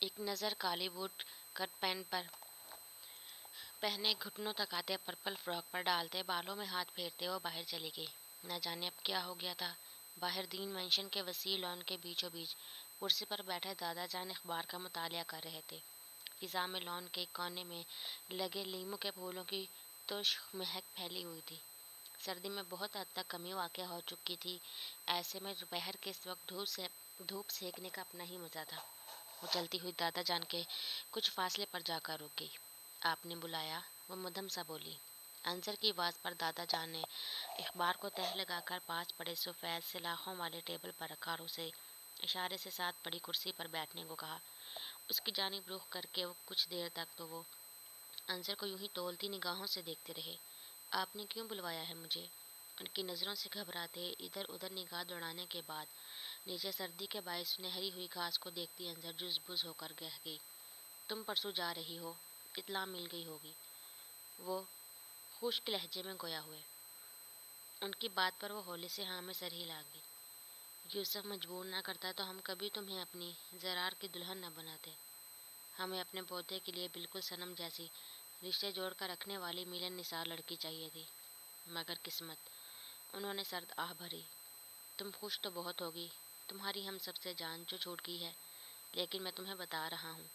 ایک نظر کالی بوٹ کٹ پینٹ پر پہنے گھٹنوں تک آتے پرپل فراک پر ڈالتے بالوں میں ہاتھ پھیرتے وہ باہر چلی گئی۔ نہ جانے اب کیا ہو گیا تھا۔ باہر دین مینشن کے وسیع لان کے بیچوں بیچ کرسی پر بیٹھے دادا جان اخبار کا مطالعہ کر رہے تھے۔ فضا میں لان کے ایک کونے میں لگے لیموں کے پھولوں کی ترش مہک پھیلی ہوئی تھی۔ سردی میں بہت حد تک کمی واقع ہو چکی تھی، ایسے میں دوپہر کے اس وقت دھوپ سیکنے کا اپنا ہی مزہ تھا۔ وہ چلتی ہوئی دادا جان کے کچھ فاصلے پر جا کر رک گئی۔ آپ نے بلایا؟ وہ مدھم سا بولی۔ انصر کی آواز پر دادا جان نے اخبار کو تہہ لگا کر پاس پڑے سفید سلاخوں والے ٹیبل پر رکھا اور اسے اشارے سے ساتھ پڑی کرسی پر بیٹھنے کو کہا۔ اس کی جانب رخ کر کے وہ کچھ دیر تک تو وہ انصر کو یوں ہی تولتی نگاہوں سے دیکھتے رہے۔ آپ نے کیوں بلوایا ہے مجھے؟ ان کی نظروں سے گھبراتے ادھر ادھر نگاہ دوڑانے کے بعد نیچے سردی کے باعث سنہری ہوئی گھاس کو دیکھتی انصر جز بز ہو کر کہہ گئی، تم پرسوں جا رہی ہو، اطلاع مل گئی ہوگی۔ وہ خشک لہجے میں گویا ہوئے۔ ان کی بات پر وہ ہولے سے ہاں میں سر ہلا گئی۔ یوسف مجبور نہ کرتا تو ہم کبھی تمہیں اپنی زرار کی دلہن نہ بناتے۔ ہمیں اپنے پوتے کے لیے بالکل صنم جیسی رشتے جوڑ کر رکھنے والی ملن نثار لڑکی چاہیے تھی، مگر قسمت۔ انہوں نے سرد آہ بھری۔ تم خوش تو بہت ہوگی، تمہاری ہم سب سے جان جو چھوٹ گئی ہے، لیکن میں تمہیں بتا رہا ہوں،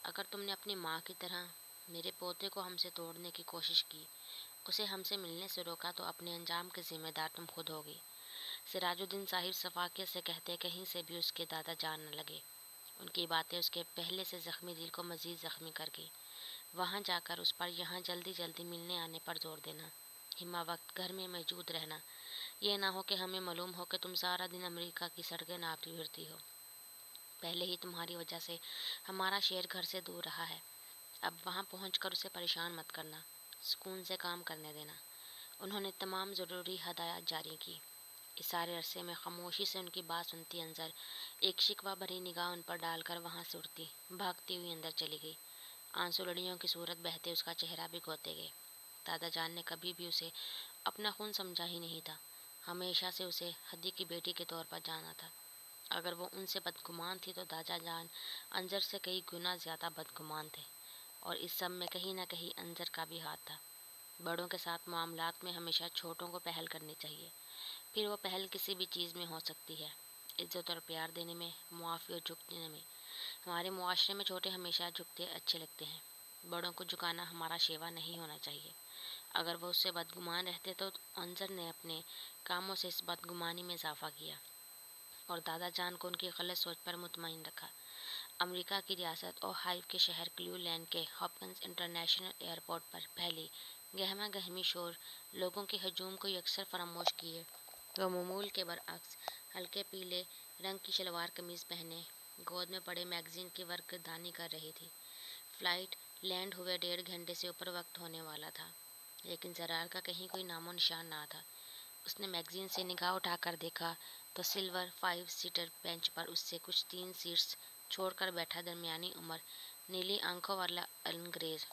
اگر تم نے اپنی ماں کی طرح میرے پوتے کو ہم سے توڑنے کی کوشش کی، اسے ہم سے ملنے سے روکا، تو اپنے انجام کے ذمہ دار تم خود ہوگی۔ سراج الدین صاحب شفقت سے کہتے کہیں سے بھی اس کے دادا جان نہ لگے۔ ان کی باتیں اس کے پہلے سے زخمی دل کو مزید زخمی کر گئی۔ وہاں جا کر اس پر یہاں جلدی جلدی ملنے آنے پر زور دینا، ہمہ وقت گھر میں موجود رہنا، یہ نہ ہو کہ ہمیں معلوم ہو کہ تم سارا دن امریکہ کی سڑکیں ناپتی پھرتی ہو۔ پہلے ہی تمہاری وجہ سے ہمارا شیر گھر سے دور رہا ہے، اب وہاں پہنچ کر اسے پریشان مت کرنا، سکون سے کام کرنے دینا۔ انہوں نے تمام ضروری ہدایات جاری کی۔ اس سارے عرصے میں خاموشی سے ان کی بات سنتی انصر ایک شکوہ بھری نگاہ ان پر ڈال کر وہاں سے اٹھتی بھاگتی ہوئی اندر چلی گئی۔ آنسو لڑیوں کی صورت بہتے اس کا چہرہ بھگوتے گئے۔ دادا جان نے کبھی بھی اسے اپنا خون سمجھا ہی نہیں تھا، ہمیشہ سے اسے حدی کی بیٹی کے طور پر جانا تھا۔ اگر وہ ان سے بدگمان تھی تو دادا جان انصر سے کئی گنا زیادہ بدگمان تھے، اور اس سب میں کہیں نہ کہیں انصر کا بھی ہاتھ تھا۔ بڑوں کے ساتھ معاملات میں ہمیشہ چھوٹوں کو پہل کرنی چاہیے، پھر وہ پہل کسی بھی چیز میں ہو سکتی ہے، عزت اور پیار دینے میں، معافی اور جھکنے میں۔ ہمارے معاشرے میں چھوٹے ہمیشہ جھکتے اچھے لگتے ہیں، بڑوں کو جھکانا ہمارا شیوا نہیں ہونا چاہیے۔ اگر وہ اس سے بدگمان رہتے تو انصر نے اپنے کاموں سے اس بدگمانی میں اضافہ کیا اور دادا جان کو ان کی غلط سوچ پر مطمئن رکھا۔ امریکہ کی ریاست اوہایو کے شہر کلیو لینڈ کے ہاپکنس انٹرنیشنل ایئرپورٹ پر پھیلی گہما گہمی شور لوگوں کے ہجوم کو یکسر فراموش کیے وہ معمول کے برعکس ہلکے پیلے رنگ کی شلوار قمیض پہنے گود میں پڑے میگزین کی ورق دانی کر رہی تھی۔ فلائٹ لینڈ ہوئے 1.5 گھنٹے سے اوپر وقت ہونے والا تھا، لیکن زرار کا کہیں کوئی نام و نشان نہ تھا۔ اس نے میگزین سے نگاہ اٹھا کر دیکھا تو سلور 5 سیٹر بینچ پر اس سے کچھ 3 سیٹس چھوڑ کر بیٹھا درمیانی عمر نیلی آنکھوں والا انگریز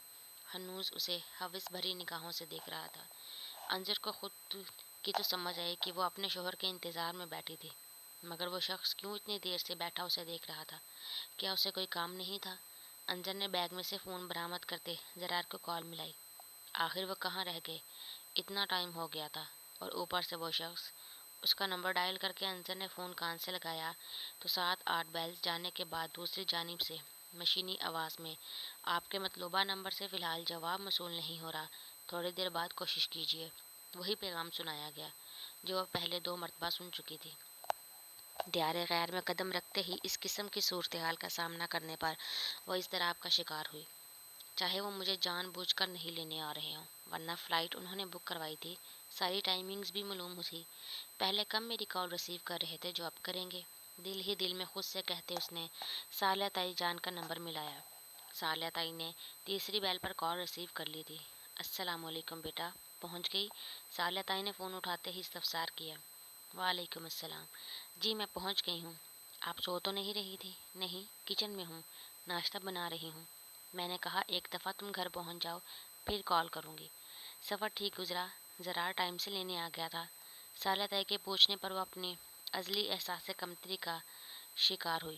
ہنوز اسے ہوس بھری نگاہوں سے دیکھ رہا تھا۔ انصر کو خود کی تو سمجھ آئی کہ وہ اپنے شوہر کے انتظار میں بیٹھی تھی، مگر وہ شخص کیوں اتنی دیر سے بیٹھا اسے دیکھ رہا تھا؟ کیا اسے کوئی کام نہیں تھا؟ انصر نے بیگ میں سے فون برآمد کرتے زرار کو کال ملائی۔ آخر وہ کہاں رہ گئے؟ اتنا ٹائم ہو گیا تھا، اور اوپر سے وہ شخص۔ اس کا نمبر ڈائل کر کے انصر نے فون کان سے لگایا تو 7-8 بیلز جانے کے بعد دوسری جانب سے مشینی آواز میں، آپ کے مطلوبہ نمبر سے فی الحال جواب موصول نہیں ہو رہا، تھوڑی دیر بعد کوشش کیجیے۔ وہی پیغام سنایا گیا جو وہ پہلے 2 مرتبہ سن چکی تھی۔ دیار غیر میں قدم رکھتے ہی اس قسم کی صورتحال کا سامنا کرنے پر وہ اضطراب کا شکار ہوئی۔ چاہے وہ مجھے جان بوجھ کر نہیں لینے آ رہے ہوں، ورنہ فلائٹ انہوں نے بک کروائی تھی، ساری ٹائمنگز بھی معلوم تھی، پہلے کب میری کال ریسیو کر رہے تھے جو اب کریں گے؟ دل ہی دل میں خود سے کہتے اس نے صالحہ تائی جان کا نمبر ملایا۔ صالحہ تائی نے تیسری بیل پر کال ریسیو کر لی تھی۔ السلام علیکم بیٹا، پہنچ گئی؟ صالحہ تائی نے فون اٹھاتے ہی استفسار کیا۔ وعلیکم السلام، جی میں پہنچ گئی ہوں۔ آپ سو تو نہیں رہی تھی؟ نہیں، کچن میں ہوں، ناشتہ بنا رہی ہوں۔ میں نے کہا ایک دفعہ تم گھر پہنچ جاؤ پھر کال کروں گی۔ سفر ٹھیک گزرا؟ زرار ٹائم سے لینے آ گیا تھا؟ صالحہ تائی کے پوچھنے پر وہ اپنی ازلی احساس کمتری کا شکار ہوئی۔